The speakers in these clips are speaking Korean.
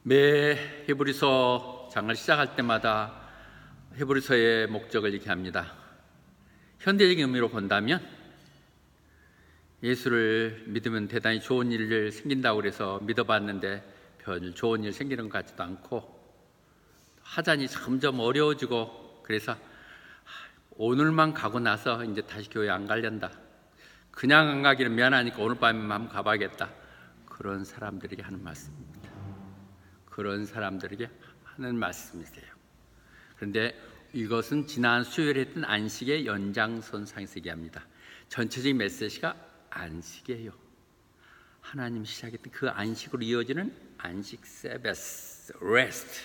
매 히브리서 장을 시작할 때마다 히브리서의 목적을 얘기합니다. 현대적인 의미로 본다면 예수를 믿으면 대단히 좋은 일 생긴다고 그래서 믿어봤는데 별 좋은 일 생기는 것 같지도 않고 하자니 점점 어려워지고 그래서 오늘만 가고 나서 이제 다시 교회 안 가련다. 그냥 안 가기는 미안하니까 오늘 밤에만 한번 가봐야겠다. 그런 사람들에게 하는 말씀입니다. 그런 사람들에게 하는 말씀이세요. 그런데 이것은 지난 수요일에 했던 안식의 연장선상에서 얘기합니다. 전체적인 메시지가 안식이에요. 하나님 시작했던 그 안식으로 이어지는 안식, 세베스, 레스트,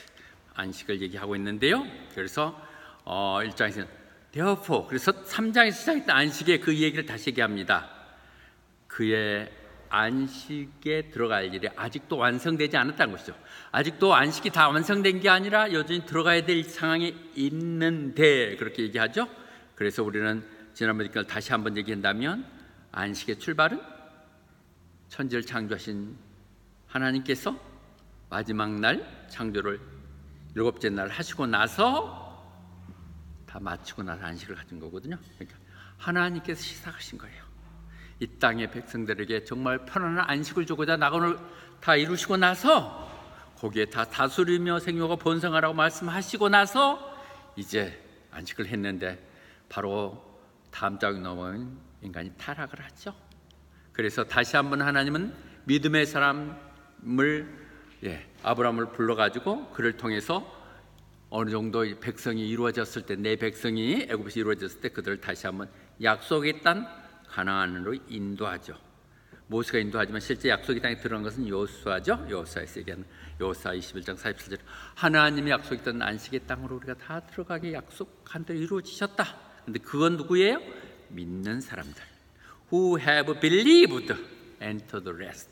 안식을 얘기하고 있는데요. 그래서 1장에서는 therefore, 그래서 3장에서 시작했던 안식의 그 얘기를 다시 얘기합니다. 그의 안식에 들어갈 일이 아직도 완성되지 않았다는 것이죠. 아직도 안식이 다 완성된 게 아니라 여전히 들어가야 될 상황에 있는데 그렇게 얘기하죠. 그래서 우리는 지난번에 걸 다시 한번 얘기한다면 안식의 출발은 천지를 창조하신 하나님께서 마지막 날 창조를 일곱째 날 하시고 나서 다 마치고 나서 안식을 가진 거거든요. 그러니까 하나님께서 시작하신 거예요. 이 땅의 백성들에게 정말 편안한 안식을 주고자 낙원을 다 이루시고 나서 거기에 다 다스리며 생명과 번성하라고 말씀하시고 나서 이제 안식을 했는데 바로 다음 장에 넘어온 인간이 타락을 하죠. 그래서 다시 한번 하나님은 믿음의 사람을 아브라함을 불러가지고 그를 통해서 어느 정도 백성이 이루어졌을 때 내 백성이 애굽에서 이루어졌을 때 그들을 다시 한번 약속의 땅 가나안으로 인도하죠. 모세가 인도하지만 실제 약속의 땅에 들어간 것은 여호수아죠. 여호수아에서 얘기하는 여호수아 21장 47절 하나님이 약속했던 안식의 땅으로 우리가 다 들어가게 약속한 대로 이루어지셨다. 근데 그건 누구예요? 믿는 사람들. Who have believed enter the rest.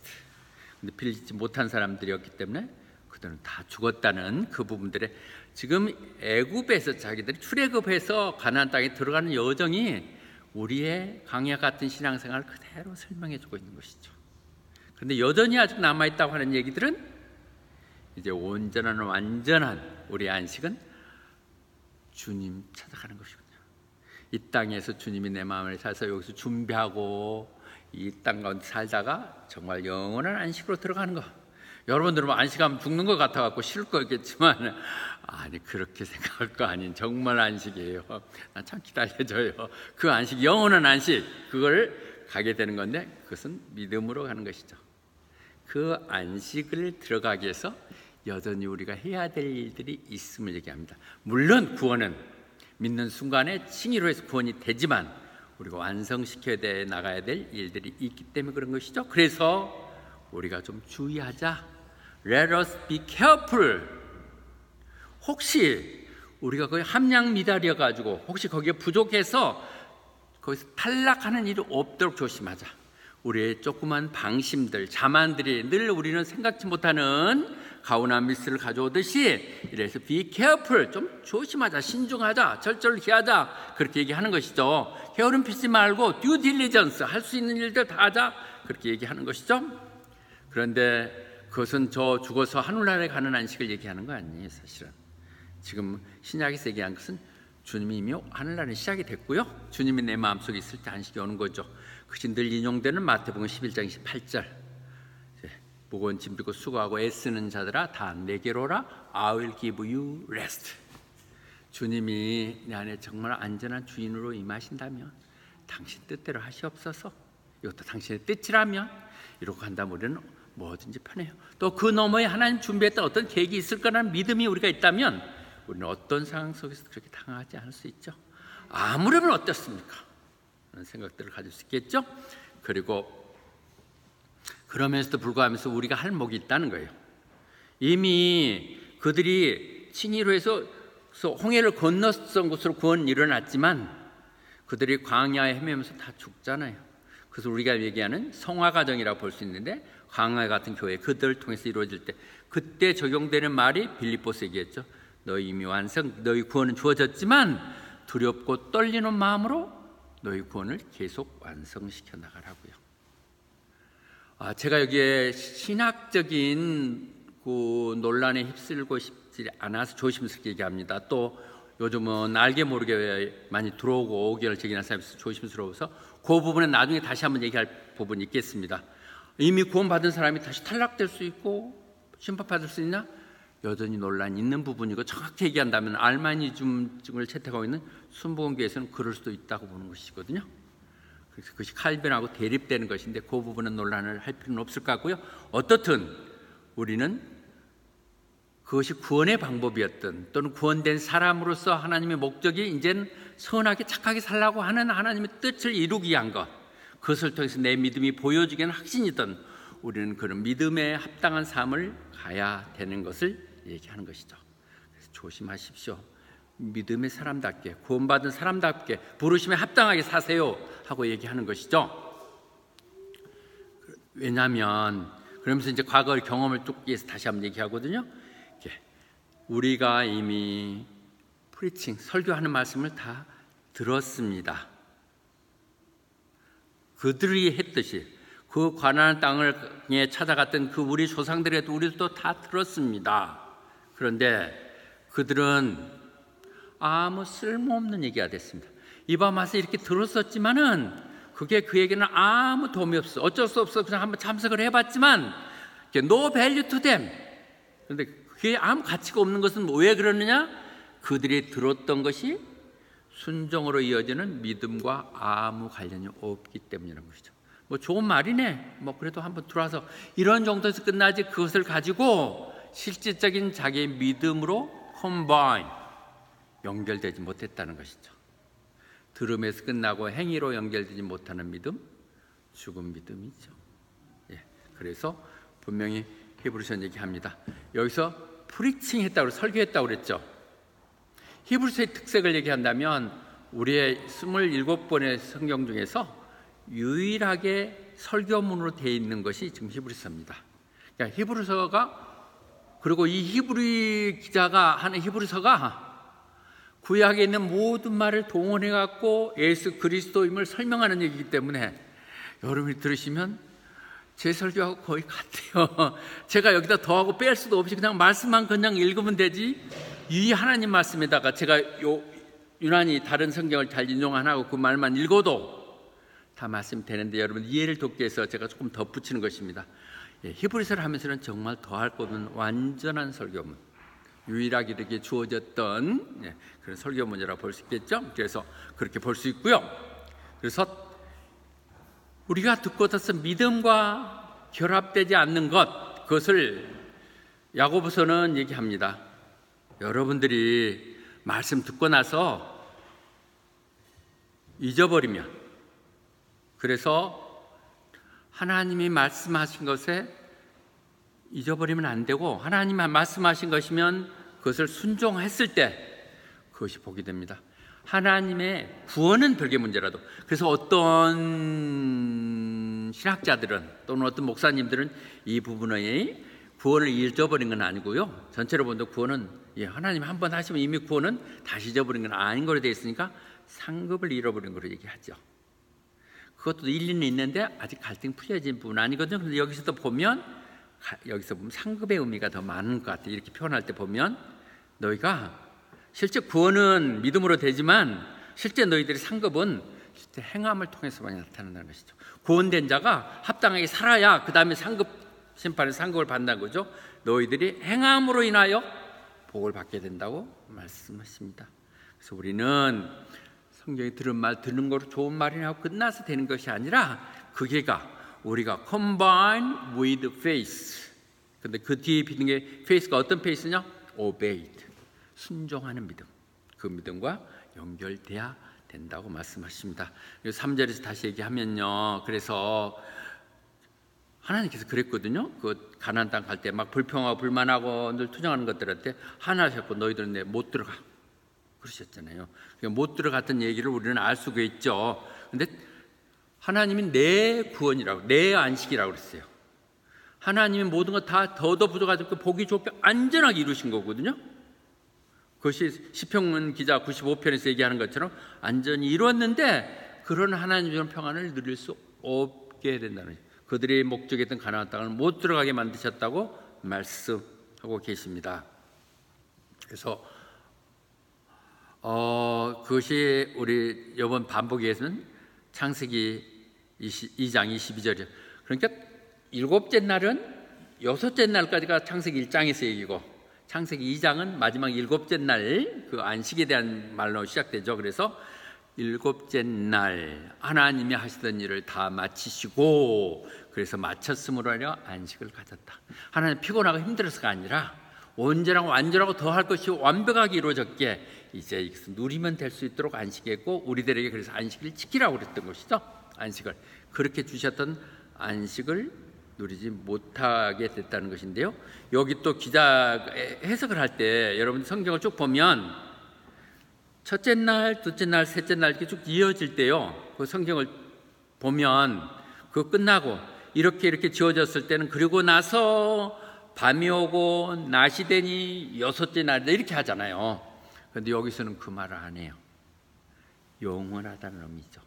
근데 빌리지 못한 사람들이었기 때문에 그들은 다 죽었다는 그 부분들에 지금 애굽에서 자기들이 출애굽해서 가나안 땅에 들어가는 여정이 우리의 강야 같은 신앙생활을 그대로 설명해주고 있는 것이죠. 그런데 여전히 아직 남아있다고 하는 얘기들은 이제 온전한 완전한 우리의 안식은 주님 찾아가는 것이거든요. 이 땅에서 주님이 내 마음을 살아서 여기서 준비하고 이 땅 가운데 살다가 정말 영원한 안식으로 들어가는 거. 여러분들은 안식하면 죽는 것 같아갖고 싫을 거겠지만 아니 그렇게 생각할 거 아닌 정말 안식이에요. 난 참 기다려줘요. 그 안식, 영원한 안식 그걸 가게 되는 건데 그것은 믿음으로 가는 것이죠. 그 안식을 들어가기 위해서 여전히 우리가 해야 될 일들이 있음을 얘기합니다. 물론 구원은 믿는 순간에 칭의로 해서 구원이 되지만 우리가 완성시켜야 돼 나가야 될 일들이 있기 때문에 그런 것이죠. 그래서 우리가 좀 주의하자. Let us be careful. 혹시 우리가 거기 함량 미달이어가지고 혹시 거기에 부족해서 거기서 탈락하는 일이 없도록 조심하자. 우리의 조그만 방심들, 자만들이 늘 우리는 생각지 못하는 가오나 미스를 가져오듯이 이래서 be careful, 좀 조심하자, 신중하자, 절절히하자 그렇게 얘기하는 것이죠. 게으름 피지 말고 due diligence, 할 수 있는 일들 다 하자 그렇게 얘기하는 것이죠. 그런데 그것은 저 죽어서 하늘나라에 가는 안식을 얘기하는 거 아니에요. 사실은 지금 신약에서 얘기한 것은 주님이 이미 하늘나라는 시작이 됐고요. 주님이 내 마음속에 있을 때 안식이 오는 거죠. 그것이 늘 인용되는 마태복음 11장 28절 무거운 짐 들고 수고하고 애쓰는 자들아 다 내게로 오라. I will give you rest. 주님이 내 안에 정말 안전한 주인으로 임하신다면 당신 뜻대로 하시옵소서. 이것도 당신의 뜻이라면 이러고 간다면 우리는 뭐든지 편해요. 또 그 너머에 하나님 준비했던 어떤 계획이 있을 거라는 믿음이 우리가 있다면 우리는 어떤 상황 속에서 그렇게 당하지 않을 수 있죠. 아무려면 어떻습니까? 그런 생각들을 가질 수 있겠죠. 그리고 그러면서도 불구하면서 우리가 할 목이 있다는 거예요. 이미 그들이 칭의로 해서 홍해를 건넜던 곳으로 구원이 일어났지만 그들이 광야에 헤매면서 다 죽잖아요. 그래서 우리가 얘기하는 성화 과정이라고 볼 수 있는데 광야 같은 교회 그들을 통해서 이루어질 때 그때 적용되는 말이 빌립보서 얘기했죠. 너희 이미 완성, 너희 구원은 주어졌지만 두렵고 떨리는 마음으로 너희 구원을 계속 완성시켜 나가라고요. 제가 여기에 신학적인 그 논란에 휩쓸고 싶지 않아서 조심스럽게 얘기합니다. 또 요즘은 알게 모르게 많이 들어오고 의견을 제기하는 사람이 있어서 조심스러워서 그 부분은 나중에 다시 한번 얘기할 부분이 있겠습니다. 이미 구원받은 사람이 다시 탈락될 수 있고 심판받을 수 있나? 여전히 논란이 있는 부분이고 정확히 얘기한다면 알마니즘을 채택하고 있는 순복음교회에서는 그럴 수도 있다고 보는 것이거든요. 그래서 그것이 칼빈하고 대립되는 것인데 그 부분은 논란을 할 필요는 없을 것 같고요. 어떻든 우리는 그것이 구원의 방법이었던 또는 구원된 사람으로서 하나님의 목적이 이제는 선하게 착하게 살라고 하는 하나님의 뜻을 이루기 위한 것, 그것을 통해서 내 믿음이 보여지기는 확신이든 우리는 그런 믿음에 합당한 삶을 가야 되는 것을 얘기하는 것이죠. 그래서 조심하십시오. 믿음의 사람답게, 구원받은 사람답게 부르심에 합당하게 사세요 하고 얘기하는 것이죠. 왜냐하면 그러면서 이제 과거의 경험을 쭉 위해서 다시 한번 얘기하거든요. 우리가 이미 프리칭, 설교하는 말씀을 다 들었습니다. 그들이 했듯이 그 가나안 땅을 찾아갔던 그 우리 조상들에도 우리도 다 들었습니다. 그런데 그들은 아무 쓸모없는 얘기가 됐습니다. 이밤 와서 이렇게 들었었지만은 그게 그에게는 아무 도움이 없어. 어쩔 수 없어. 그냥 한번 참석을 해봤지만 no value to them. 그런데 그게 아무 가치가 없는 것은 왜 그러느냐? 그들이 들었던 것이 순종으로 이어지는 믿음과 아무 관련이 없기 때문이라는 것이죠. 뭐 좋은 말이네. 뭐 그래도 한번 들어와서 이런 정도에서 끝나지 그것을 가지고 실질적인 자기의 믿음으로 컴바인 연결되지 못했다는 것이죠. 들음에서 끝나고 행위로 연결되지 못하는 믿음, 죽은 믿음이죠. 그래서 분명히 히브리서는 얘기합니다. 여기서 프리칭 했다고 설교했다고 그랬죠. 히브리서의 특색을 얘기한다면 우리의 27권의 성경 중에서 유일하게 설교문으로 되어 있는 것이 지금 히브리서입니다. 그러니까 히브리서가, 그리고 이 히브리 기자가 하는 히브리서가 구약에 있는 모든 말을 동원해 갖고 예수 그리스도임을 설명하는 얘기이기 때문에 여러분이 들으시면 제 설교하고 거의 같아요. 제가 여기다 더하고 뺄 수도 없이 그냥 말씀만 그냥 읽으면 되지, 이 하나님 말씀에다가 제가 유난히 다른 성경을 잘 인용 안 하고 그 말만 읽어도 다 말씀이 되는데 여러분 이해를 돕기 위해서 제가 조금 덧붙이는 것입니다. 히브리서를 하면서는 정말 더할 것 없는 완전한 설교문, 유일하게 이렇게 주어졌던 그런 설교문이라고 볼 수 있겠죠. 그래서 그렇게 볼 수 있고요. 그래서 우리가 듣고 듣서 믿음과 결합되지 않는 것, 그것을 야고보서는 얘기합니다. 여러분들이 말씀 듣고 나서 잊어버리면, 그래서 하나님이 말씀하신 것에 잊어버리면 안 되고 하나님이 말씀하신 것이면 그것을 순종했을 때 그것이 복이 됩니다. 하나님의 구원은 별개 문제라도, 그래서 어떤 신학자들은 또는 어떤 목사님들은 이 부분의 구원을 잊어버린 건 아니고요, 전체로 본다 구원은 하나님 한 번 하시면 이미 구원은 다시 잊어버린 건 아닌 거로 되어 있으니까 상급을 잃어버린 거로 얘기하죠. 그것도 일리는 있는데 아직 갈등이 풀려진 부분은 아니거든요. 그런데 여기서 보면 상급의 의미가 더 많은 것 같아요. 이렇게 표현할 때 보면 너희가 실제 구원은 믿음으로 되지만 실제 너희들의 상급은 실제 행함을 통해서만 나타난다는 것이죠. 구원된 자가 합당하게 살아야 그 다음에 심판의 상급을 받는다는 거죠. 너희들이 행함으로 인하여 복을 받게 된다고 말씀하십니다. 그래서 우리는 성경에 들은 말 듣는 거로 좋은 말이나 하고 끝나서 되는 것이 아니라 그게가 우리가 combine with faith. 근데 그 뒤에 비는 게 faith가 어떤 faith냐? obeyed. 순종하는 믿음. 그 믿음과 연결돼야 된다고 말씀하십니다. 3절에서 다시 얘기하면요. 그래서 하나님께서 그랬거든요. 그 가나안 땅 갈 때 막 불평하고 불만하고 늘 투정하는 것들한테 하나하셨고 너희들은 내 못 들어가 그러셨잖아요. 못 들어갔던 얘기를 우리는 알 수가 있죠. 근데 하나님이 내 구원이라고, 내 안식이라고 그랬어요. 하나님이 모든 것 다 더더 부족하지 보기 좋게 안전하게 이루신 거거든요. 그것이 시편 기자 95편에서 얘기하는 것처럼 안전히 이루었는데 그런 하나님의 평안을 누릴 수 없게 된다는 거예요. 그들의 목적이었던 가나안 땅을 못 들어가게 만드셨다고 말씀하고 계십니다. 그래서 그것이 우리 이번 반복에서는 창세기 2장 22절이죠. 그러니까 일곱째 날은 여섯째 날까지가 창세기 1장에서 얘기고 창세기 2장은 마지막 일곱째 날 그 안식에 대한 말로 시작되죠. 그래서 일곱째 날 하나님이 하시던 일을 다 마치시고 그래서 마쳤으므로 하여 안식을 가졌다. 하나님 피곤하고 힘들어서가 아니라 온전하고 완전하고 더할 것이 완벽하게 이루어졌기에 이제 이것을 누리면 될 수 있도록 안식했고 우리들에게 그래서 안식을 지키라고 그랬던 것이죠. 안식을 그렇게 주셨던 안식을 누리지 못하게 됐다는 것인데요. 여기 또 기자가 해석을 할 때 여러분 성경을 쭉 보면 첫째 날, 둘째 날, 셋째 날 이렇게 쭉 이어질 때요. 그 성경을 보면 그거 끝나고 이렇게 지어졌을 때는 그리고 나서 밤이 오고 낮이 되니 여섯째 날 이렇게 하잖아요. 그런데 여기서는 그 말을 안 해요. 영원하다는 의미죠.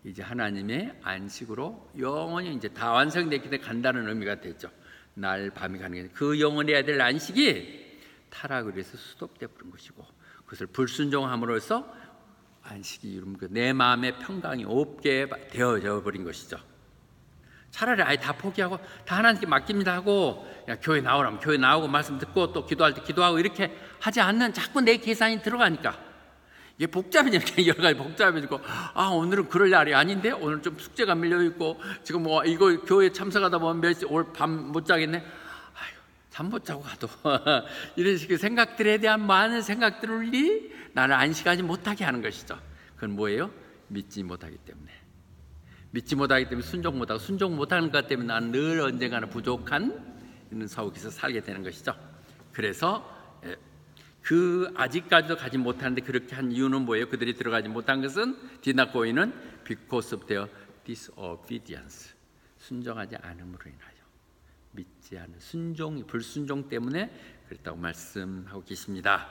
이제 하나님의 안식으로 영원히 이제 다 완성되기 때문에 간다는 의미가 되죠. 날 밤이 가는 게 그 영원해야 될 안식이 타락을 해서 수독되어 버린 것이고 그것을 불순종함으로써 안식이 이루면 내 마음의 평강이 없게 되어져 버린 것이죠. 차라리 아예 다 포기하고 다 하나님께 맡깁니다 하고 야, 교회 나오라면 교회 나오고 말씀 듣고 또 기도할 때 기도하고 이렇게 하지 않는 자꾸 내 계산이 들어가니까 이게 복잡해지니까 여러 가지 복잡해지고 오늘은 그럴 날이 아닌데 오늘 좀 숙제가 밀려있고 지금 뭐 이거 교회 참석하다 보면 오늘 밤 못 자겠네 잠 못 자고 가도 이런 식의 생각들에 대한 많은 생각들이 나를 안식하지 못하게 하는 것이죠. 그건 뭐예요? 믿지 못하기 때문에 순종 못하고 순종 못하는 것 때문에 나는 늘 언젠가는 부족한 있는 속에서 살게 되는 것이죠. 그래서 그 아직까지도 가지 못하는데 그렇게 한 이유는 뭐예요? 그들이 들어가지 못한 것은 디나코이는 because of their disobedience 순종하지 않음으로 인하여 믿지 않은 불순종 때문에 그랬다고 말씀하고 계십니다.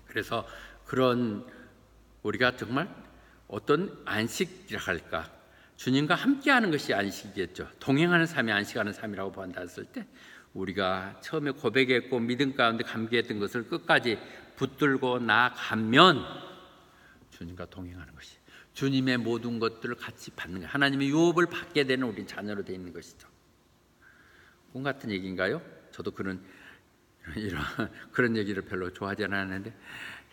그래서 그런 우리가 정말 어떤 안식이라 할까 주님과 함께하는 것이 안식이겠죠. 동행하는 삶이 안식하는 삶이라고 본다했을 때 우리가 처음에 고백했고 믿음 가운데 감기했던 것을 끝까지 붙들고 나가면 주님과 동행하는 것이 주님의 모든 것들을 같이 받는 것 하나님의 유업을 받게 되는 우리 자녀로 되어 있는 것이죠. 꿈 같은 얘기인가요? 저도 그런 얘기를 별로 좋아하지 않았는데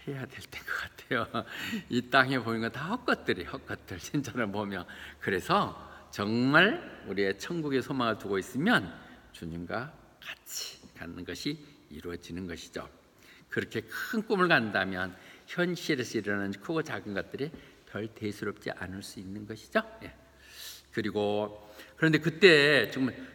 해야 될 때인 것 같아요. 이 땅에 보이는 건 다 헛것들 진짜로 보면 그래서 정말 우리의 천국의 소망을 두고 있으면 주님과 같이 갖는 것이 이루어지는 것이죠. 그렇게 큰 꿈을 간다면 현실에서 일어나는 크고 작은 것들이 별 대수롭지 않을 수 있는 것이죠. 그런데 그때 정말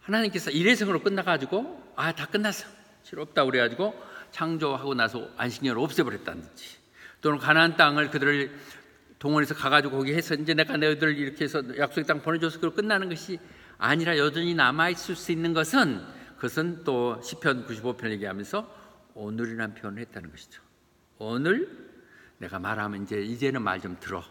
하나님께서 일회성으로 끝나가지고 다 끝났어 필요 없다 그래가지고 창조하고 나서 안식년을 없애버렸다든지 또는 가나안 땅을 그들을 동원해서 가가지고 거기 해서 이제 내가 너희들 이렇게 해서 약속의 땅 보내줘서 그걸 끝나는 것이 아니라 여전히 남아있을 수 있는 것은 그것은 또 시편 95편 얘기하면서 오늘이라는 표현을 했다는 것이죠. 오늘 내가 말하면 이제는 말 좀 들어.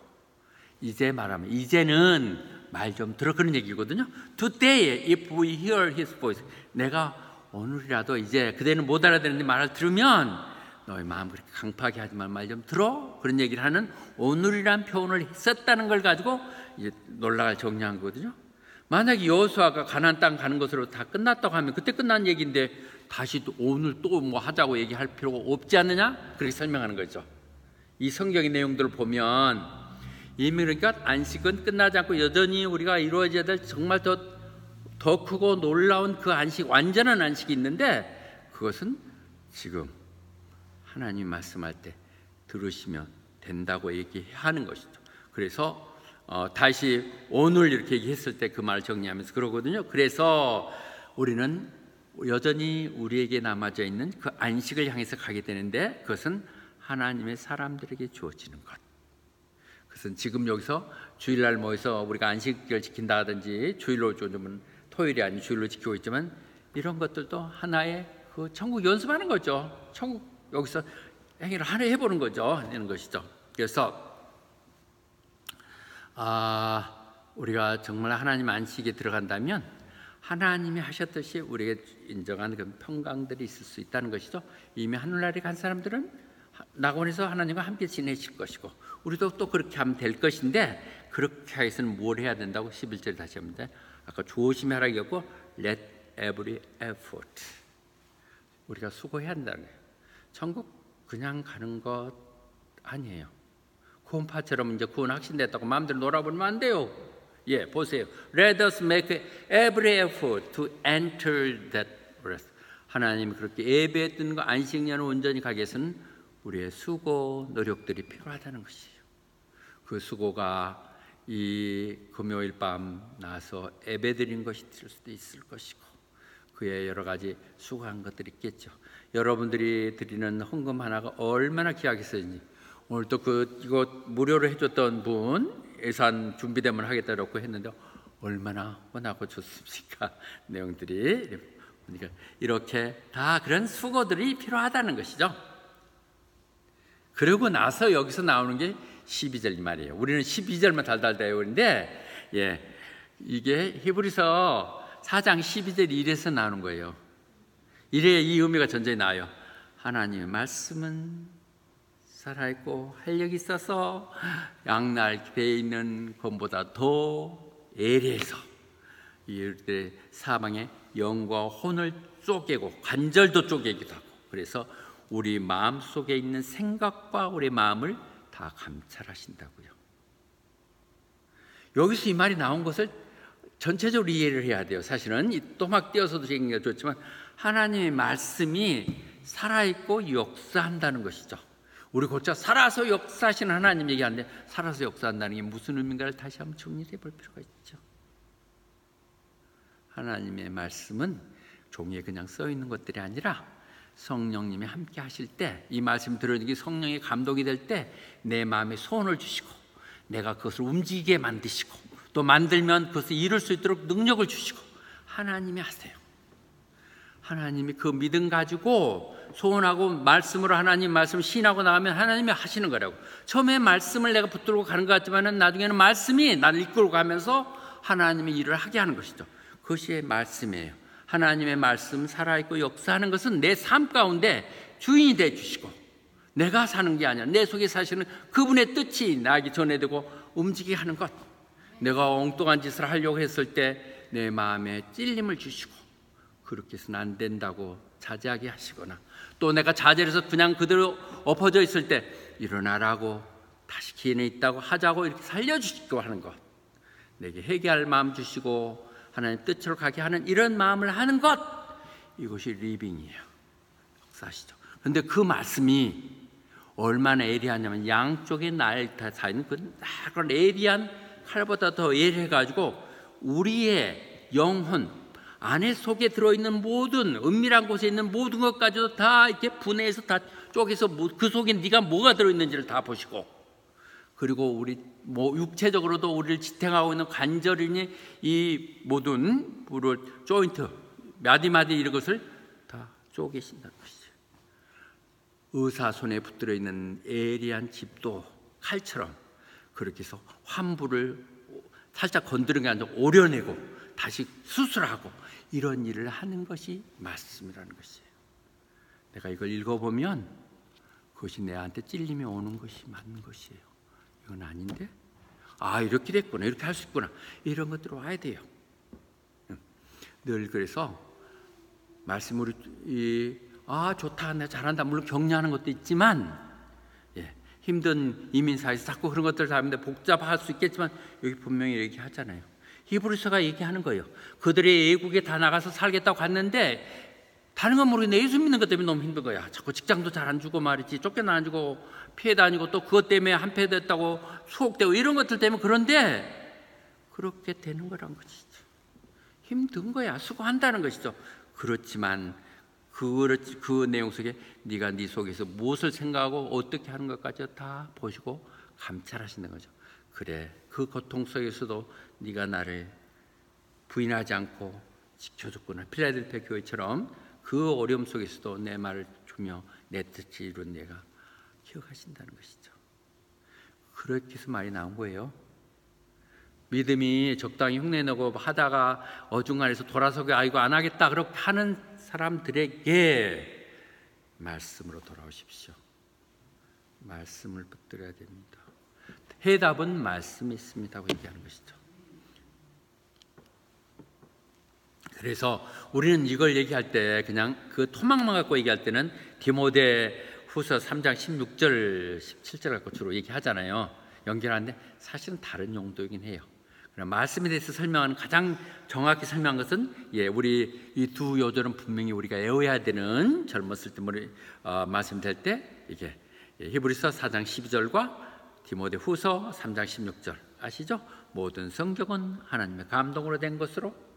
이제는 말 좀 들어 그런 얘기거든요. Today if we hear his voice 내가 오늘이라도 이제 그대는 못 알아듣는데 말을 들으면 너의 마음 그렇게 강팍하게 하지 말고 말 좀 들어 그런 얘기를 하는 오늘이란 표현을 썼다는 걸 가지고 이제 놀라갈 정리한 거거든요. 만약에 여호수아가 가나안 땅 가는 것으로 다 끝났다고 하면 그때 끝난 얘기인데 다시 또 오늘 또 뭐 하자고 얘기할 필요가 없지 않느냐 그렇게 설명하는 거죠. 이 성경의 내용들을 보면 이미 그러니까 안식은 끝나지 않고 여전히 우리가 이루어져야 될 정말 더 크고 놀라운 그 안식 완전한 안식이 있는데 그것은 지금 하나님 말씀할 때 들으시면 된다고 얘기하는 것이죠. 그래서 다시 오늘 이렇게 얘기했을 때 그 말을 정리하면서 그러거든요. 그래서 우리는 여전히 우리에게 남아져 있는 그 안식을 향해서 가게 되는데 그것은 하나님의 사람들에게 주어지는 것. 그것은 지금 여기서 주일날 모여서 우리가 안식을 지킨다든지 주일로 좀 토요일이 아닌 주일로 지키고 있지만 이런 것들도 하나의 그 천국 연습하는 거죠. 천국 여기서 행위를 하나 해보는 거죠. 이런 것이죠. 그래서 우리가 정말 하나님 안식에 들어간다면 하나님이 하셨듯이 우리에게 인정한 그 평강들이 있을 수 있다는 것이죠. 이미 하늘나라에 간 사람들은 낙원에서 하나님과 함께 지내실 것이고 우리도 또 그렇게 하면 될 것인데, 그렇게 하기 위해서는 뭘 해야 된다고 11절에 다시 합니다. 아까 조심히 하라고 했고 let every effort, 우리가 수고해야 한다는 거예요. 천국 그냥 가는 것 아니에요. 구원파처럼 이제 구원 확신됐다고 마음대로 놀아보면 안 돼요. 예, 보세요. Let us make every effort to enter that rest. 하나님이 그렇게 예배했던 거 안식년을 온전히 가기 위해서는 우리의 수고, 노력들이 필요하다는 것이에요. 그 수고가 이 금요일 밤 나와서 예배드린 것이 될 수도 있을 것이고, 그의 여러 가지 수고한 것들이 있겠죠. 여러분들이 드리는 헌금 하나가 얼마나 귀하겠어요. 오늘 또 이거 무료로 해줬던 분 예산 준비되면 하겠다고 했는데 얼마나 원하고 좋습니까? 내용들이. 그러니까 이렇게 다 그런 수고들이 필요하다는 것이죠. 그러고 나서 여기서 나오는 게 12절 말이에요. 우리는 12절만 달달 외우는데, 예, 이게 히브리서 4장 12절 1에서 나오는 거예요. 이래야 이 의미가 전전히 나와요. 하나님의 말씀은 살아있고 활력이 있어서 양날 배에 있는 것보다 더 예리해서 이들의 사방에 영과 혼을 쪼개고 관절도 쪼개기도 하고, 그래서 우리 마음 속에 있는 생각과 우리 마음을 다 감찰하신다고요. 여기서 이 말이 나온 것을 전체적으로 이해를 해야 돼요. 사실은 또 막 띄어서도 얘기가 좋지만 하나님의 말씀이 살아있고 역사한다는 것이죠. 우리 곧잘 살아서 역사하시는 하나님 얘기하는데, 살아서 역사한다는 게 무슨 의미인가를 다시 한번 정리해 볼 필요가 있죠. 하나님의 말씀은 종이에 그냥 써 있는 것들이 아니라 성령님이 함께 하실 때, 이 말씀 들으니 성령이 감동이 될 때 내 마음에 소원을 주시고 내가 그것을 움직이게 만드시고, 또 만들면 그것을 이룰 수 있도록 능력을 주시고 하나님이 하세요. 하나님이 그 믿음 가지고 소원하고 말씀으로 하나님 말씀 신하고 나가면 하나님이 하시는 거라고. 처음에 말씀을 내가 붙들고 가는 것 같지만 나중에는 말씀이 나를 이끌고 가면서 하나님의 일을 하게 하는 것이죠. 그것이 말씀이에요. 하나님의 말씀 살아있고 역사하는 것은 내 삶 가운데 주인이 되어 주시고, 내가 사는 게 아니라 내 속에 사시는 그분의 뜻이 나에게 전해되고 움직이게 하는 것. 내가 엉뚱한 짓을 하려고 했을 때 내 마음에 찔림을 주시고 그렇게 해서는 안 된다고 자제하게 하시거나, 또 내가 자제해서 그냥 그대로 엎어져 있을 때 일어나라고 다시 기회는 있다고 하자고 이렇게 살려주시고 하는 것, 내게 회개할 마음 주시고 하나님 뜻으로 가게 하는 이런 마음을 하는 것, 이것이 리빙이에요. 역사하시죠. 그런데 그 말씀이 얼마나 예리하냐면 양쪽에 날 다 사이는 그런 예리한 칼보다 더 예리해가지고 우리의 영혼 안에 속에 들어있는 모든 은밀한 곳에 있는 모든 것까지도 다 이렇게 분해해서 다 쪼개서 그 속에 네가 뭐가 들어있는지를 다 보시고, 그리고 우리 육체적으로도 우리를 지탱하고 있는 관절이니 이 모든 조인트 마디마디 이런 것을 다 쪼개신다는 것이죠. 의사 손에 붙들어 있는 예리한 집도 칼처럼 그렇게 해서 환부를 살짝 건드는 게 아니라 오려내고 다시 수술하고 이런 일을 하는 것이 말씀이라는 것이에요. 내가 이걸 읽어보면 그것이 내한테 찔림이 오는 것이 맞는 것이에요. 이건 아닌데? 아, 이렇게 됐구나, 이렇게 할 수 있구나, 이런 것들로 와야 돼요. 늘 그래서 말씀으로 좋다, 내가 잘한다, 물론 격려하는 것도 있지만, 힘든 이민사회에서 자꾸 그런 것들을 하는데 복잡할 수 있겠지만 여기 분명히 얘기하잖아요. 히브리서가 얘기하는 거예요. 그들이 외국에 다 나가서 살겠다고 갔는데 다른 건 모르겠는데 예수 믿는 것 때문에 너무 힘든 거야. 자꾸 직장도 잘 안 주고 말이지, 쫓겨나가지고 피해 다니고, 또 그것 때문에 한패됐다고 수혹되고 이런 것들 때문에, 그런데 그렇게 되는 거란 것이죠. 힘든 거야. 수고한다는 것이죠. 그렇지만 그 내용 속에 네가 네 속에서 무엇을 생각하고 어떻게 하는 것까지 다 보시고 감찰하시는 거죠. 그래, 그 고통 속에서도 네가 나를 부인하지 않고 지켜줬구나. 필라델피아 교회처럼 그 어려움 속에서도 내 말을 주며 내 뜻을 이룬 내가 기억하신다는 것이죠. 그렇게 해서 말이 나온 거예요. 믿음이 적당히 흉내내고 하다가 어중간해서 돌아서게 아이고 안 하겠다 그렇게 하는 사람들에게 말씀으로 돌아오십시오. 말씀을 붙들어야 됩니다. 해답은 말씀이 있습니다고 얘기하는 것이죠. 그래서 우리는 이걸 얘기할 때 그냥 그 토막만 갖고 얘기할 때는 디모데 후서 3장 16절 17절 갖고 주로 얘기하잖아요. 연결하는데 사실은 다른 용도이긴 해요. 그럼 말씀에 대해서 설명하는 가장 정확히 설명한 것은 우리 이 두 요절은 분명히 우리가 외워야 되는 젊었을 때 말씀될 때 이게 히브리서 4장 12절과 디모데 후서 3장 16절 아시죠? 모든 성경은 하나님의 감동으로 된 것으로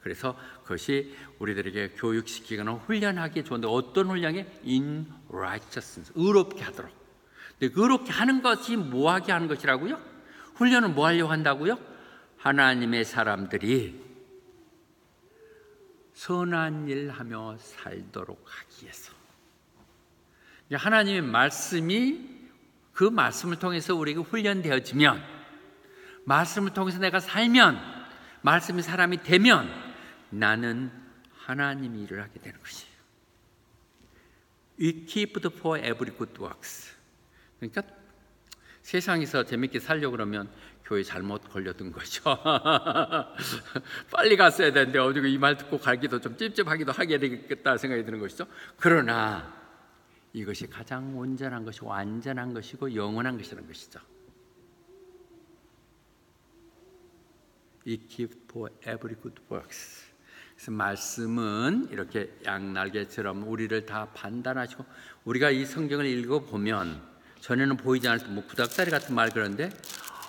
그래서 그것이 우리들에게 교육시키거나 훈련하기 좋은데 어떤 훈련이? In righteousness, 의롭게 하도록. 근데 의롭게 하는 것이 뭐하게 하는 것이라고요? 훈련은 뭐 하려고 한다고요? 하나님의 사람들이 선한 일 하며 살도록 하기 위해서. 하나님의 말씀이 그 말씀을 통해서 우리가 훈련되어지면, 말씀을 통해서 내가 살면, 말씀이 사람이 되면 나는 하나님의 일을 하게 되는 것이에요. Equipped for every good works. 그러니까 세상에서 재밌게 살려고 그러면 교회 잘못 걸려든 거죠. 빨리 갔어야 되는데 어디고 이 말 듣고 가기도 좀 찝찝하기도 하게 되겠다 생각이 드는 것이죠. 그러나 이것이 가장 온전한 것이고 완전한 것이고 영원한 것이라는 것이죠. Equipped for every good works. 그래서 말씀은 이렇게 양날개처럼 우리를 다 판단하시고, 우리가 이 성경을 읽어보면 전에는 보이지 않을 때 구닥다리 같은 말 그런데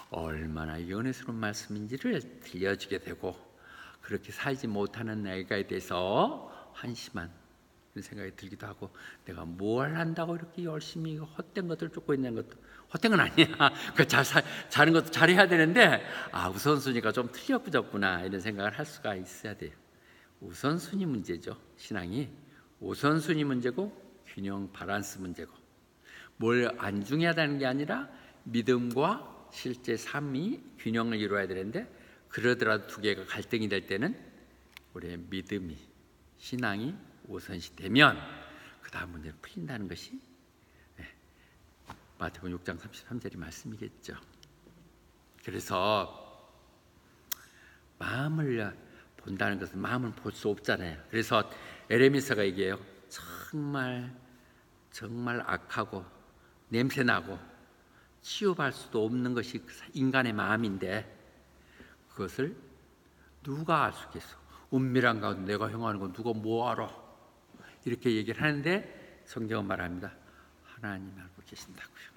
얼마나 연애스러운 말씀인지를 들려주게 되고, 그렇게 살지 못하는 내가에 대해서 한심한 그런 생각이 들기도 하고, 내가 뭘 한다고 이렇게 열심히 헛된 것들을 쫓고 있는 것도 헛된 건 아니야. 그 자는 것도 잘해야 되는데 우선순위가 좀 틀렸구나 이런 생각을 할 수가 있어야 돼요. 우선순위 문제죠. 신앙이 우선순위 문제고 균형 밸런스 문제고, 뭘 안중해야 되는 게 아니라 믿음과 실제 삶이 균형을 이루어야 되는데, 그러더라도 두 개가 갈등이 될 때는 우리의 믿음이 신앙이 우선시 되면 그 다음 문제는 풀린다는 것이 마태복음 6장 33절의 말씀이겠죠. 그래서 마음을 본다는 것은 마음을 볼 수 없잖아요. 그래서 에레미야가 얘기해요. 정말 악하고 냄새나고 치유할 수도 없는 것이 인간의 마음인데 그것을 누가 알 수 있겠어? 은밀한 가운데 내가 행하는 건 누가 뭐 알아? 이렇게 얘기를 하는데 성경은 말합니다. 하나님 알고 계신다고요.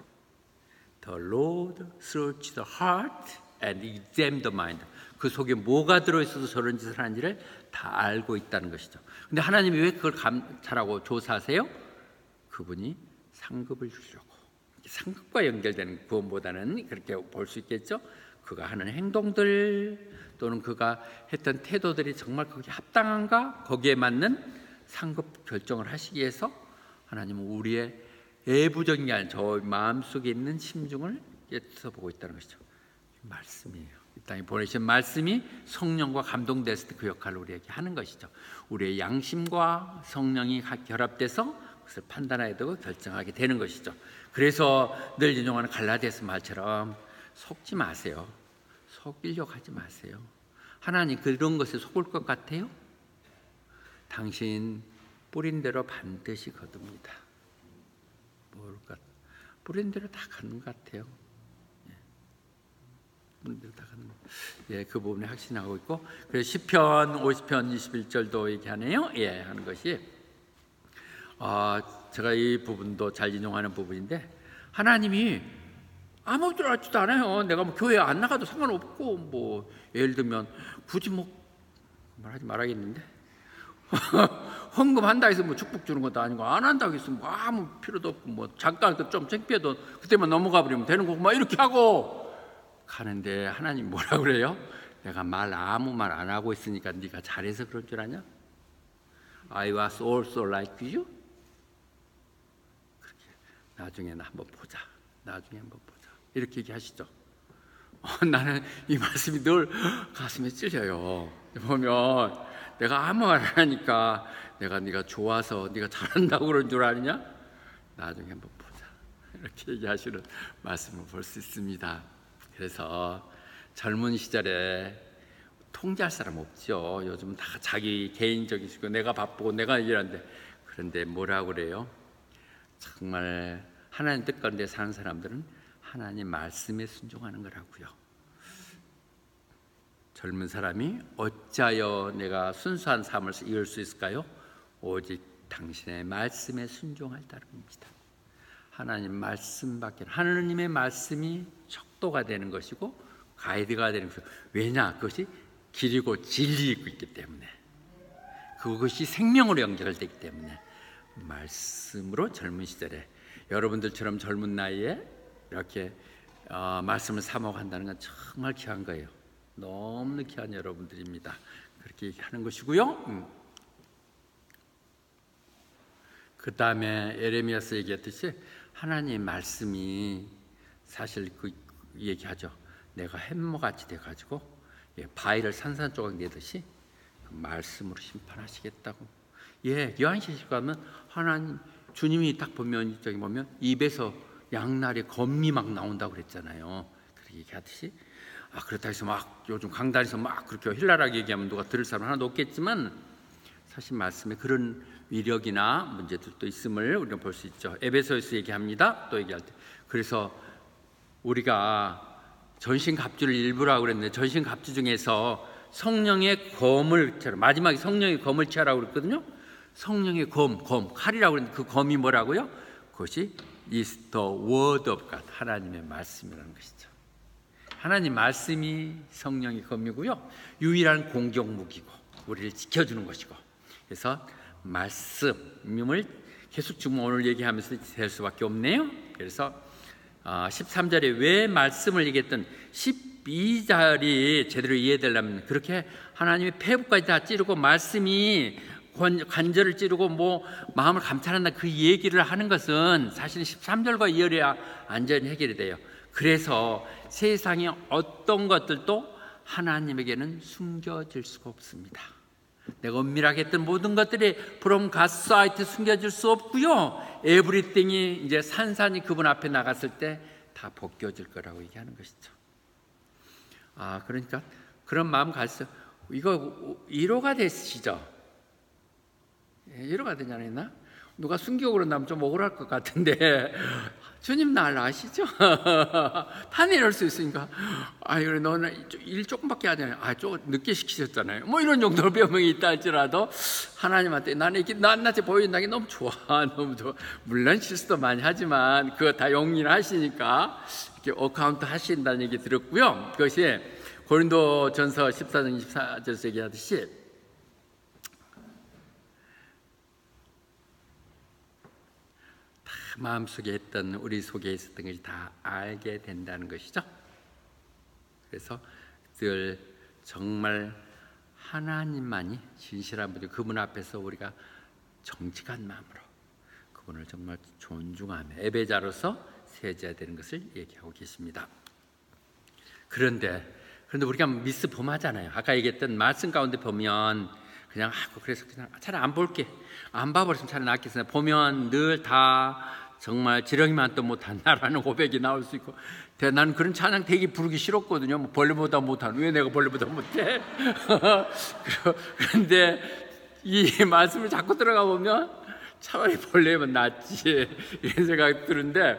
The Lord search the heart and examine the mind. 그 속에 뭐가 들어있어서 저런 짓을 하는지를 다 알고 있다는 것이죠. 근데 하나님이 왜 그걸 감찰하고 조사하세요? 그분이 상급을 주려고. 상급과 연결되는 구원보다는 그렇게 볼 수 있겠죠. 그가 하는 행동들 또는 그가 했던 태도들이 정말 거기에 합당한가, 거기에 맞는 상급 결정을 하시기 위해서 하나님은 우리의 외부적인 게 아니라 저 마음속에 있는 심중을 꿰뚫어보고 있다는 것이죠. 말씀이에요. 이 땅에 보내신 말씀이 성령과 감동됐을 때 그 역할을 우리에게 하는 것이죠. 우리의 양심과 성령이 결합돼서 그것을 판단하게 되고 결정하게 되는 것이죠. 그래서 늘 인용하는 갈라디아서 말처럼 속지 마세요. 속이려고 하지 마세요. 하나님 그런 것에 속을 것 같아요? 당신 뿌린 대로 반드시 거둡니다. 모를까? 뿌린 대로 다 가는 것 같아요. 뿌린 대로 다 가는 것. 그 부분에 확신하고 있고, 그래서 시편 50편 21절도 얘기하네요. 하는 것이 제가 이 부분도 잘 인용하는 부분인데, 하나님이 아무것도 알지도 않아요. 내가 뭐 교회 안 나가도 상관없고, 뭐 예를 들면 굳이 뭐 말하지 말아야겠는데 헌금한다 해서 뭐 축복 주는 것도 아니고, 안 한다고 해서 뭐 아무 필요도 없고, 뭐 잠깐 좀 창피해도 그때만 넘어가 버리면 되는 거고, 막 이렇게 하고 가는데 하나님 뭐라 그래요? 내가 아무 말 안 하고 있으니까 네가 잘해서 그런 줄 아냐? I was also like you. 그렇게 나중에 한번 보자. 이렇게 얘기하시죠. 나는 이 말씀이 늘 가슴에 찔려요. 보면 내가 아무 말 안 하니까 네가 좋아서 네가 잘한다고 그런 줄 아느냐? 나중에 한번 보자. 이렇게 얘기하시는 말씀을 볼 수 있습니다. 그래서 젊은 시절에 통제할 사람 없죠. 요즘 다 자기 개인적이시고 내가 바쁘고 내가 일하는데, 그런데 뭐라고 그래요? 정말 하나님 뜻 가운데 사는 사람들은 하나님 말씀에 순종하는 거라고요. 젊은 사람이 어찌하여 내가 순수한 삶을 이룰 수 있을까요? 오직 당신의 말씀에 순종할 따름입니다. 하나님 말씀밖에, 하나님의 말씀이 척도가 되는 것이고 가이드가 되는 것이고, 왜냐? 그것이 길이고 진리이고 있기 때문에, 그것이 생명으로 연결되기 때문에 말씀으로 젊은 시절에 여러분들처럼 젊은 나이에 이렇게 말씀을 사모한다는 건 정말 귀한 거예요. 너무 귀한 여러분들입니다. 그렇게 하는 것이고요. 그 다음에 에레미야서 얘기했듯이 하나님 말씀이 사실 그 얘기하죠. 내가 햄머같이 돼가지고 바위를 산산조각 내듯이 그 말씀으로 심판하시겠다고. 요한계시록 가면 하나님 주님이 딱 보면 저기 보면 입에서 양날의 검이 막 나온다고 그랬잖아요. 그렇게 얘기하듯이 그렇다 해서 막 요즘 강단에서 막 그렇게 힐랄하게 얘기하면 누가 들을 사람 하나도 없겠지만 사실 말씀에 그런 위력이나 문제들도 있음을 우리가 볼 수 있죠. 에베소에서 얘기합니다. 또 얘기할 때 그래서 우리가 전신갑주를 일부라고 그랬는데 전신갑주 중에서 성령의 검을 취하라, 마지막에 성령의 검을 취하라고 그랬거든요. 성령의 검, 칼이라고 그랬는데 그 검이 뭐라고요? 그것이 is the word of God, 하나님의 말씀이라는 것이죠. 하나님 말씀이 성령의 검이고요, 유일한 공격 무기고 우리를 지켜주는 것이고, 그래서 말씀을 계속 지금 오늘 얘기하면서 될 수밖에 없네요. 그래서 13절에 왜 말씀을 얘기했던 12절이 제대로 이해되려면 그렇게 하나님의 폐부까지 다 찌르고 말씀이 관절을 찌르고 마음을 감찰한다, 그 얘기를 하는 것은 사실 13절과 이어야 완전히 해결이 돼요. 그래서 세상의 어떤 것들도 하나님에게는 숨겨질 수가 없습니다. 내가 은밀하게 했던 모든 것들이 from God's sight 숨겨질 수 없고요, 에브리띵이 이제 산산이 그분 앞에 나갔을 때 다 벗겨질 거라고 얘기하는 것이죠. 그러니까 그런 마음 가지고 이거 위로가 되시죠? 위로가 되잖아요. 나? 누가 숨기고 그런다면 좀 억울할 것 같은데 주님 날 아시죠? 다 내려올 수 있으니까 그래 너는 일 조금밖에 안 하잖아요. 조금 늦게 시키셨잖아요. 이런 정도로 병명이 있다 할지라도 하나님한테 나는 이게 낱낱이 보인다는 게 너무 좋아. 너무 좋아. 물론 실수도 많이 하지만 그거 다 용인을 하시니까 이렇게 어카운트 하신다는 얘기 들었고요. 그것이 고린도전서 14장 24절에서 얘기하듯이 마음속에 했던, 우리 속에 있었던 것이 다 알게 된다는 것이죠. 그래서 늘 정말 하나님만이 진실한 분이, 그분 앞에서 우리가 정직한 마음으로 그분을 정말 존중하며 예배자로서 세워져야 되는 것을 얘기하고 계십니다. 그런데 우리가 미스폼하잖아요. 아까 얘기했던 말씀 가운데 보면 그냥 하고, 그래서 그냥 차라리 안 볼게, 안 봐버렸으면 차라리 낫겠으나 보면 늘 다 정말 지렁이만 또 못한다라는 고백이 나올 수 있고, 나는 그런 찬양 되게 부르기 싫었거든요. 벌레보다 못하는, 왜 내가 벌레보다 못해? 그런데 이 말씀을 자꾸 들어가 보면 차라리 벌레면 낫지 이런 생각이 드는데,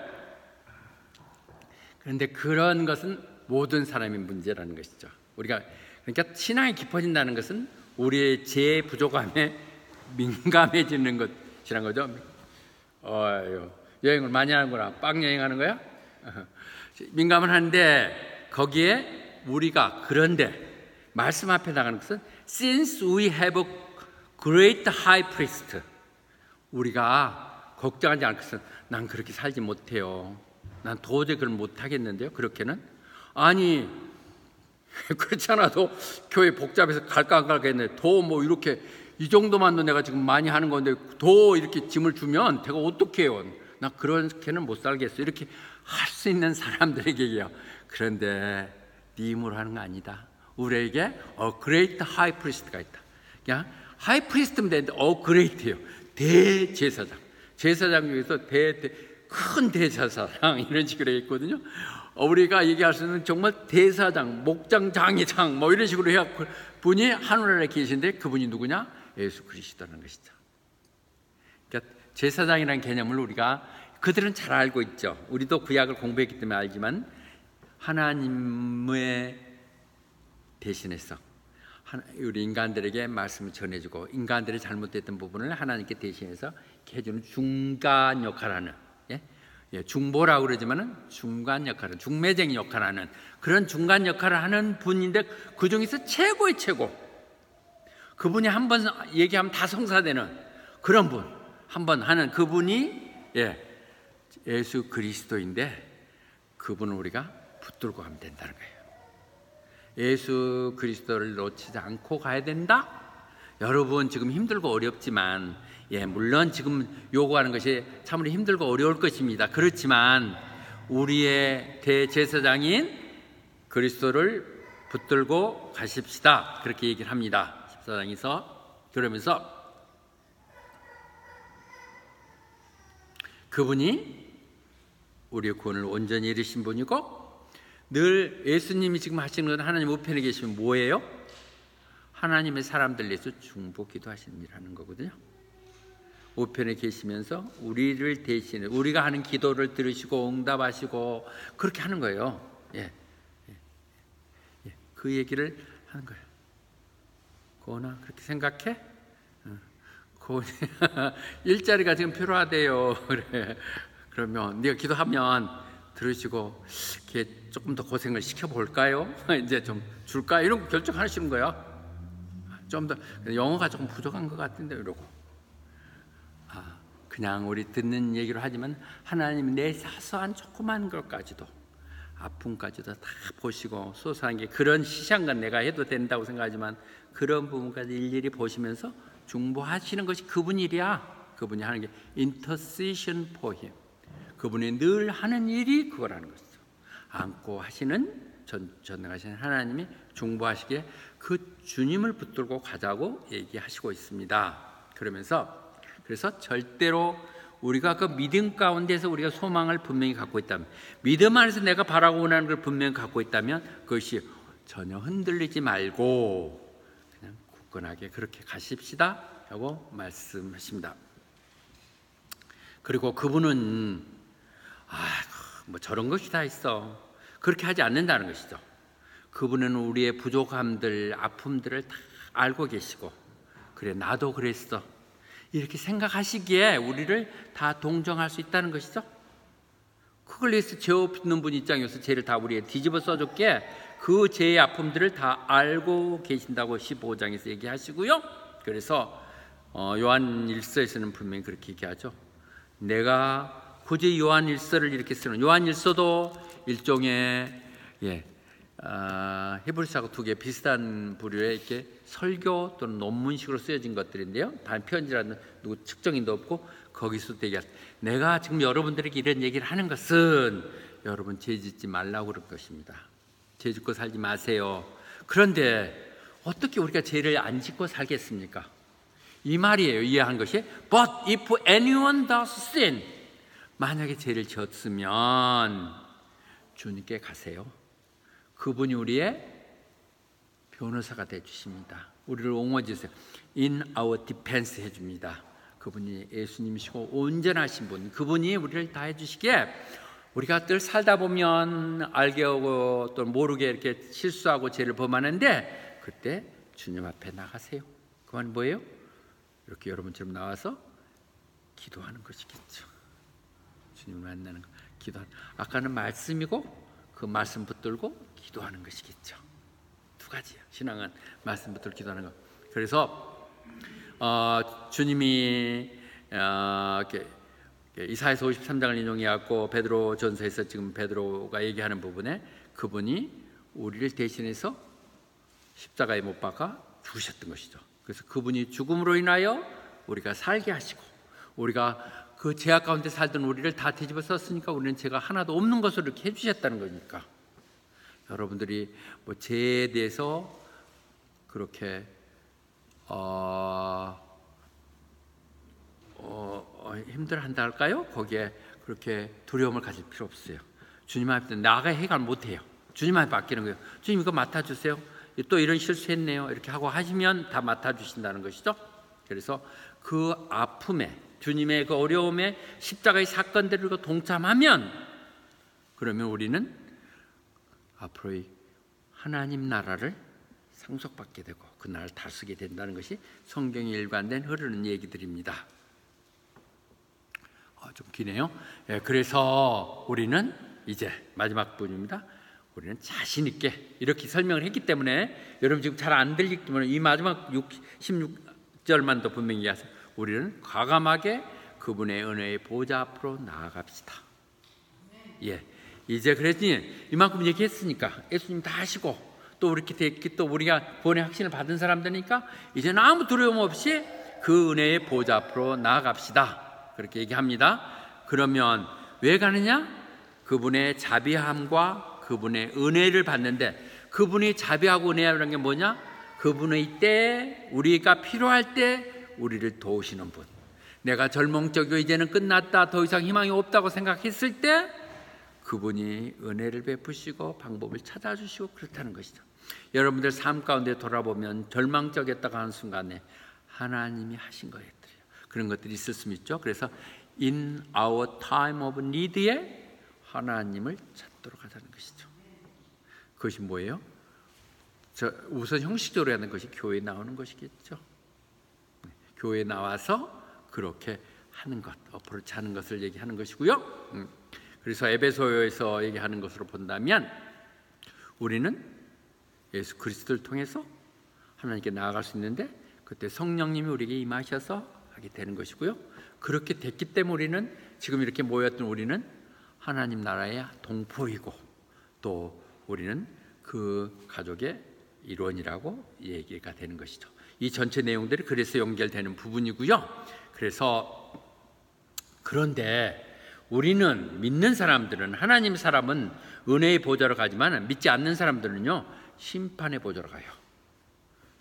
그런데 그런 것은 모든 사람의 문제라는 것이죠. 우리가 그러니까 신앙이 깊어진다는 것은 우리의 제 부족함에 민감해지는 것이란 거죠. 여행을 많이 하는구나. 빵 여행하는 거야? 민감은 하는데 거기에 우리가, 그런데 말씀 앞에 나가는 것은 Since we have a great high priest, 우리가 걱정하지 않을 것은 난 그렇게 살지 못해요. 난 도저히 그걸 못하겠는데요. 그렇게는 아니 그렇지 않아도 교회 복잡해서 갈까 안 갈까 했는데 더 이렇게 이 정도만도 내가 지금 많이 하는 건데 더 이렇게 짐을 주면 내가 어떻게 해요? 나 그렇게는 못 살겠어. 이렇게 할 수 있는 사람들에게요. 그런데 네 힘으로 하는 거 아니다. 우리에게 great high priest가 있다. 그냥 하이 프리스트면 되는데 great예요. 대제사장. 제사장 중에서 큰 대제사장 이런 식으로 했거든요. 우리가 얘기할 수 있는 정말 대사장, 목장, 장의장 뭐 이런 식으로 해야 분이 하늘나라에 계신데 그분이 누구냐? 예수 그리스도라는 것이죠. 그러니까 제사장이라는 개념을 우리가 그들은 잘 알고 있죠. 우리도 구약을 공부했기 때문에 알지만 하나님의 대신해서 우리 인간들에게 말씀을 전해주고 인간들이 잘못됐던 부분을 하나님께 대신해서 해주는 중간 역할을 하는 중보라고 그러지만은 중간 역할을 중매쟁이 역할을 하는 그런 중간 역할을 하는 분인데 그 중에서 최고의 최고 그분이 한 번 얘기하면 다 성사되는 그런 분 한 번 하는 그분이 예수 그리스도인데 그분을 우리가 붙들고 가면 된다는 거예요. 예수 그리스도를 놓치지 않고 가야 된다? 여러분 지금 힘들고 어렵지만 물론 지금 요구하는 것이 참으로 힘들고 어려울 것입니다. 그렇지만 우리의 대제사장인 그리스도를 붙들고 가십시다. 그렇게 얘기를 합니다. 14장에서 그러면서 그분이 우리의 구원을 온전히 이루신 분이고 늘 예수님이 지금 하시는 건 하나님 우편에 계시면 뭐예요? 하나님의 사람들 위해서 중보기도 하시는 일 하는 거거든요. 우편에 계시면서 우리를 대신해 우리가 하는 기도를 들으시고 응답하시고 그렇게 하는 거예요. 그 얘기를 하는 거예요. 고은아 그렇게 생각해? 고은이 일자리가 지금 필요하대요. 그래. 그러면 네가 기도하면 들으시고 이렇게 조금 더 고생을 시켜볼까요? 이제 좀 줄까? 이런 거 결정하시는 거야. 좀 더 영어가 조금 부족한 것 같은데 이러고 그냥 우리 듣는 얘기로 하지만 하나님 내 사소한 조그만 것까지도 아픔까지도 다 보시고 소소한 게 그런 시시한 건 내가 해도 된다고 생각하지만 그런 부분까지 일일이 보시면서 중보하시는 것이 그분 일이야. 그분이 하는 게 intercession for him. 그분이 늘 하는 일이 그거라는 것이죠. 안고 하시는 전능하신 하나님이 중보하시기에 그 주님을 붙들고 가자고 얘기하시고 있습니다. 그래서 절대로 우리가 그 믿음 가운데서 우리가 소망을 분명히 갖고 있다면 믿음 안에서 내가 바라고 원하는 걸 분명히 갖고 있다면 그것이 전혀 흔들리지 말고 그냥 굳건하게 그렇게 가십시다 하고 말씀하십니다. 그리고 그분은 뭐 저런 것이 다 있어 그렇게 하지 않는다는 것이죠. 그분은 우리의 부족함들 아픔들을 다 알고 계시고 그래 나도 그랬어 이렇게 생각하시기에 우리를 다 동정할 수 있다는 것이죠. 그걸 위해서 죄 없는 분 입장에서 죄를 다 우리에 뒤집어 써줬기에 그 죄의 아픔들을 다 알고 계신다고 15장에서 얘기하시고요. 그래서 요한 1서에서는 분명히 그렇게 얘기하죠. 내가 굳이 요한 1서를 이렇게 쓰는 요한 1서도 일종의 히브리서하고 두 개 비슷한 부류의 이렇게 설교 또는 논문식으로 쓰여진 것들인데요. 단 편지라는 누구 측정인도 없고 거기서도 얘기할 내가 지금 여러분들에게 이런 얘기를 하는 것은 여러분 죄 짓지 말라고 그럴 것입니다. 죄 짓고 살지 마세요. 그런데 어떻게 우리가 죄를 안 짓고 살겠습니까? 이 말이에요. 이해하는 것이 But if anyone does sin 만약에 죄를 지었으면 주님께 가세요. 그분이 우리의 변호사가 되주십니다. 우리를 옹호해주세요. In our defense 해줍니다. 그분이 예수님이시고 온전하신 분 그분이 우리를 다 해주시기에 우리가 늘 살다 보면 알게 하고 또 모르게 이렇게 실수하고 죄를 범하는데 그때 주님 앞에 나가세요. 그건 뭐예요? 이렇게 여러분처럼 나와서 기도하는 것이겠죠. 주님을 만나는 거 기도하는 아까는 말씀이고 그 말씀 붙들고 기도하는 것이겠죠. 두 가지예요. 신앙은 말씀 붙들고 기도하는 것. 그래서 주님이 이사야서 53장을 인용해갖고 베드로 전서에서 지금 베드로가 얘기하는 부분에 그분이 우리를 대신해서 십자가에 못 박아 죽으셨던 것이죠. 그래서 그분이 죽음으로 인하여 우리가 살게 하시고 우리가 그 죄악 가운데 살던 우리를 다 뒤집어 썼으니까 우리는 죄가 하나도 없는 것으로 이렇게 해주셨다는 거니까 여러분들이 뭐 죄에 대해서 그렇게 힘들어한다 할까요? 거기에 그렇게 두려움을 가질 필요 없어요. 주님 앞에 나가 해결 못해요. 주님 앞에 맡기는 거예요. 주님 이거 맡아주세요. 또 이런 실수했네요. 이렇게 하고 하시면 다 맡아주신다는 것이죠. 그래서 그 아픔에, 주님의 그 어려움에 십자가의 사건들을 동참하면, 그러면 우리는 앞으로의 하나님 나라를 상속받게 되고 그 나라를 다스리게 된다는 것이 성경에 일관된 흐르는 얘기들입니다. 좀 기네요. 그래서 우리는 이제 마지막 부분입니다. 우리는 자신 있게 이렇게 설명을 했기 때문에, 여러분 지금 잘 안 들리기 때문에 이 마지막 16절만 더 분명히 하세요. 우리는 과감하게 그분의 은혜의 보좌 앞으로 나아갑시다. 이제 그랬더니 이만큼 얘기했으니까 예수님 다 하시고 또 또 우리가 구원의 확신을 받은 사람들이니까 이제는 아무 두려움 없이 그 은혜의 보좌 앞으로 나아갑시다. 그렇게 얘기합니다. 그러면 왜 가느냐? 그분의 자비함과 그분의 은혜를 받는데, 그분이 자비하고 은혜라는 게 뭐냐? 그분의 때에, 우리가 필요할 때 우리를 도우시는 분. 내가 절망적이고 이제는 끝났다, 더 이상 희망이 없다고 생각했을 때 그분이 은혜를 베푸시고 방법을 찾아주시고 그렇다는 것이죠. 여러분들 삶 가운데 돌아보면 절망적이었다고 하는 순간에 하나님이 하신 것들이에요. 그런 것들이 있을 수 있죠. 그래서 in our time of need에 하나님을 찾도록 하자는 것이죠. 그것이 뭐예요? 우선 형식적으로 하는 것이 교회에 나오는 것이겠죠. 교회에 나와서 그렇게 하는 것, 어프로치 하는 것을 얘기하는 것이고요. 그래서 에베소서에서 얘기하는 것으로 본다면 우리는 예수 그리스도를 통해서 하나님께 나아갈 수 있는데, 그때 성령님이 우리에게 임하셔서 하게 되는 것이고요. 그렇게 됐기 때문에 우리는 지금 이렇게 모였던 우리는 하나님 나라의 동포이고, 또 우리는 그 가족의 일원이라고 얘기가 되는 것이죠. 이 전체 내용들이 그래서 연결되는 부분이고요. 그래서 그런데 우리는, 믿는 사람들은, 하나님 사람은 은혜의 보좌로 가지만 믿지 않는 사람들은요 심판의 보좌로 가요.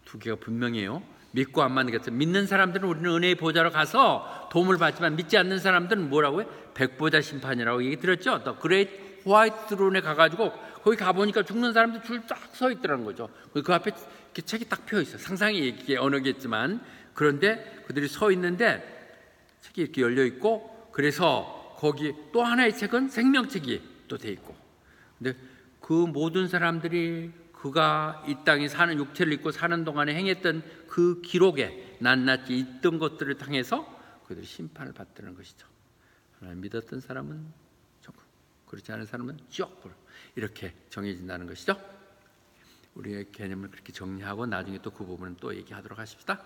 두 개가 분명해요. 믿고 안 맞는 것. 믿는 사람들은 우리는 은혜의 보좌로 가서 도움을 받지만, 믿지 않는 사람들은 뭐라고요? 백보자 심판이라고 얘기 들었죠. 또 그레이트 화이트 드론에 가가지고 거기 가보니까 죽는 사람들 줄 쫙 서 있더라는 거죠. 그 앞에 이렇게 책이 딱 펴 있어요. 상상이 얘기 언어겠지만, 그런데 그들이 서 있는데 책이 이렇게 열려 있고, 그래서 거기 또 하나의 책은 생명책이 또 돼 있고, 근데 그 모든 사람들이 그가 이 땅에 사는, 육체를 입고 사는 동안에 행했던 그 기록에 낱낱이 있던 것들을 통해서 그들이 심판을 받는 것이죠. 하나님 믿었던 사람은 천국, 그렇지 않은 사람은 지옥불, 이렇게 정해진다는 것이죠. 우리의 개념을 그렇게 정리하고 나중에 또 그 부분은 또 얘기하도록 하십시다.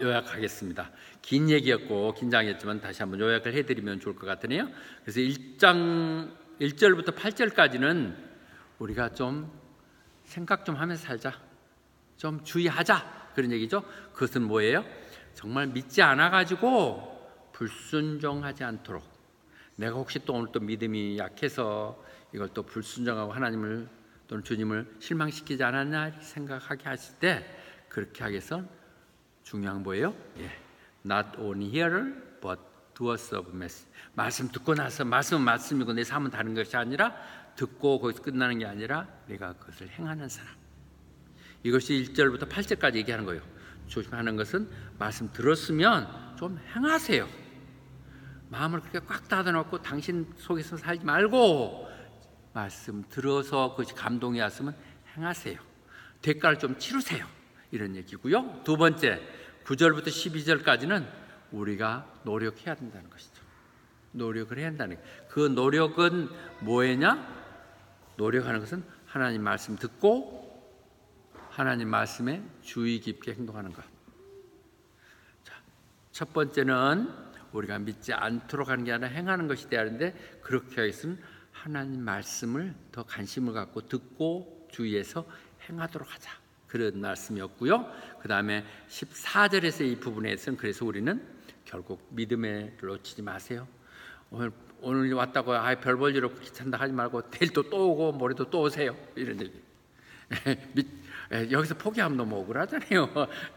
요약하겠습니다. 긴 얘기였고 긴장했지만 다시 한번 요약을 해드리면 좋을 것 같으네요. 그래서 1절부터 8절까지는 우리가 좀 생각 좀 하면서 살자, 좀 주의하자, 그런 얘기죠. 그것은 뭐예요? 정말 믿지 않아가지고 불순종하지 않도록, 내가 혹시 또 오늘 또 믿음이 약해서 이걸 또 불순종하고 하나님을 또는 주님을 실망시키지 않았나 생각하게 하실 때, 그렇게 하기 위해서 중요한 뭐예요? Not only hearer but doers of message. 말씀 듣고 나서, 말씀은 말씀이고 내 삶은 다른 것이 아니라, 듣고 거기서 끝나는 게 아니라 내가 그것을 행하는 사람. 이것이 1절부터 8절까지 얘기하는 거예요. 조심하는 것은 말씀 들었으면 좀 행하세요. 마음을 그렇게 꽉 닫아놓고 당신 속에서 살지 말고, 말씀 들어서 그것이 감동이 왔으면 행하세요. 대가를 좀 치르세요. 이런 얘기고요. 두 번째, 9절부터 12절까지는 우리가 노력해야 된다는 것이죠. 노력을 해야 한다는 거예요. 그 노력은 뭐냐? 노력하는 것은 하나님 말씀 듣고 하나님 말씀에 주의 깊게 행동하는 것. 자, 첫 번째는 우리가 믿지 않도록 하는 게 아니라 행하는 것이 되어야 하는데, 그렇게 하기 위해서는 하나님 말씀을 더 관심을 갖고 듣고 주의해서 행하도록 하자, 그런 말씀이었고요. 그 다음에 14절에서 이 부분에서는, 그래서 우리는 결국 믿음에 놓치지 마세요. 오늘 오늘 왔다고 별 볼 일 없고 귀찮다 하지 말고 내일 또 오고 모레도 또 오세요. 이런 얘기. 여기서 포기하면 너무 억울하잖아요.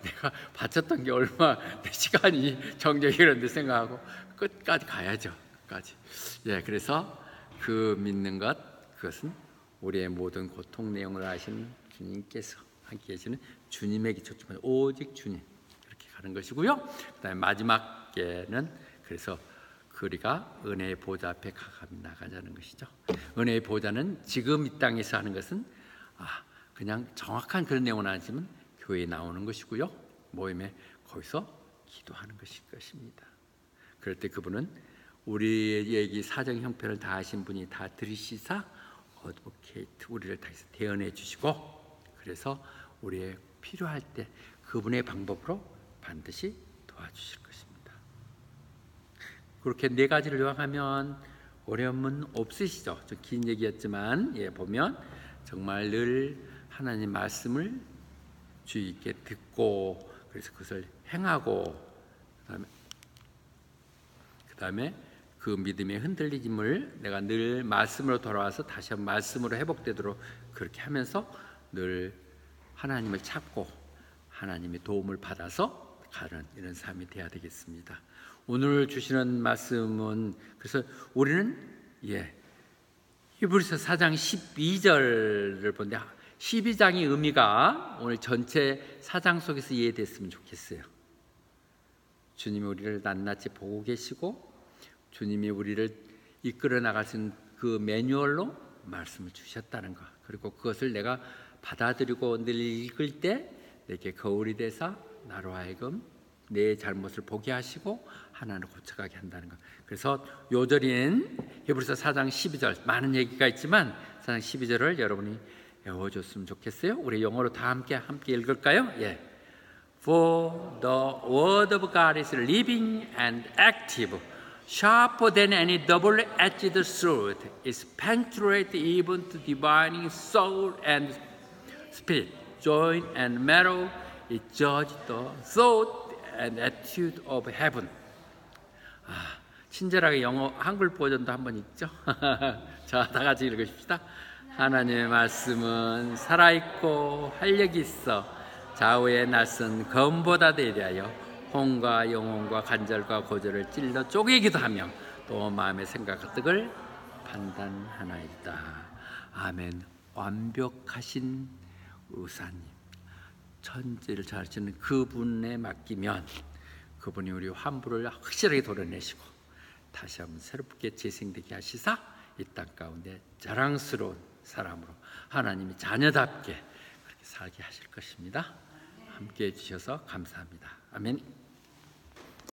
내가 바쳤던 게 얼마 내 시간이 정력이 이런데 생각하고 끝까지 가야죠. 끝까지. 그래서 그 믿는 것, 그것은 우리의 모든 고통 내용을 아시는 주님께서 함께 계시는 주님에게 초점을 오직 주님 그렇게 가는 것이고요. 그다음에 마지막 게는 그래서 우리가 은혜의 보좌 앞에 나가자는 것이죠. 은혜의 보좌는 지금 이 땅에서 하는 것은 그냥 정확한 그런 내용은 아니지만 교회에 나오는 것이고요. 모임에 거기서 기도하는 것입니다. 그럴 때 그분은 우리에게 사정 형편을 다 하신 분이 다 들으시사 어드보케이트 우리를 다해서 대언해 주시고 그래서 우리의 필요할 때 그분의 방법으로 반드시 도와주실 것입니다. 그렇게 네 가지를 요약하면 어려움은 없으시죠. 좀 긴 얘기였지만 보면 정말 늘 하나님 말씀을 주의 있게 듣고 그래서 그것을 행하고 그다음에 그 믿음의 흔들리짐을 내가 늘 말씀으로 돌아와서 다시 한번 말씀으로 회복되도록 그렇게 하면서 늘 하나님을 찾고 하나님의 도움을 받아서 가는 이런 삶이 돼야 되겠습니다. 오늘 주시는 말씀은 그래서 우리는 히브리서 4장 12절을 보는데 12장의 의미가 오늘 전체 4장 속에서 이해됐으면 좋겠어요. 주님이 우리를 낱낱이 보고 계시고 주님이 우리를 이끌어 나갈 수 있는 그 매뉴얼로 말씀을 주셨다는 것, 그리고 그것을 내가 받아들이고 늘 읽을 때 내게 거울이 되사 나로 하여금 내 잘못을 보게 하시고 하나를 고쳐가게 한다는 것. 그래서 요절인 히브리서 4장 12절 많은 얘기가 있지만 4장 12절을 여러분이 외워줬으면 좋겠어요. 우리 영어로 다 함께 읽을까요? For the word of God is living and active, sharper than any double-edged sword, is penetrate even to dividing soul and spirit, joint and marrow, it judge the thought and attitude of heaven. 친절하게 영어 한글 버전도 한번 읽죠. 자, 다 같이 읽으십시다. 하나님의 말씀은 살아있고 활력이 있어 좌우의 낯선 검보다 대리하여 혼과 영혼과 관절과 고절을 찔러 쪼개기도 하며 또 마음의 생각과 뜻을 판단하나이다. 아멘. 완벽하신 의사님, 천지를 잘 아시는 그분에 맡기면 그분이 우리 환부를 확실하게 도려내시고 다시 한번 새롭게 재생되게 하시사 이 땅 가운데 자랑스러운 사람으로 하나님이 자녀답게 그렇게 살게 하실 것입니다. 함께해 주셔서 감사합니다. 아멘.